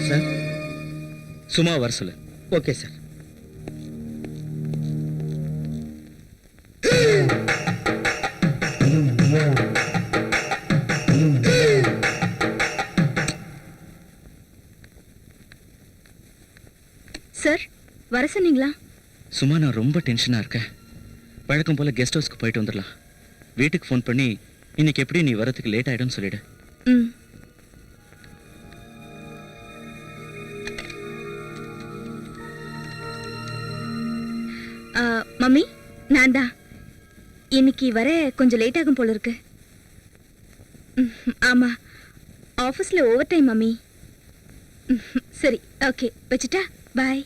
Sir, சும்மா வர சொல்லு. Okay sir. சார், வர சொன்னீங்களா? சும்மா நான் ரொம்ப டென்ஷனாக இருக்கேன். வழக்கம் போல் கெஸ்ட் ஹவுஸ்க்கு போயிட்டு வந்துடலாம். வீட்டுக்கு ஃபோன் பண்ணி இன்னைக்கு எப்படி நீ வரதுக்கு லேட் ஆகிடும்னு சொல்லிடு. ம். மம்மி, நான் தான். இன்னைக்கு வர கொஞ்சம் லேட் ஆகும் போல இருக்கு. ஆமா, ஆஃபீஸில் ஓவர் டைம் மம்மி. சரி, ஓகே, வச்சுட்டா? பாய்.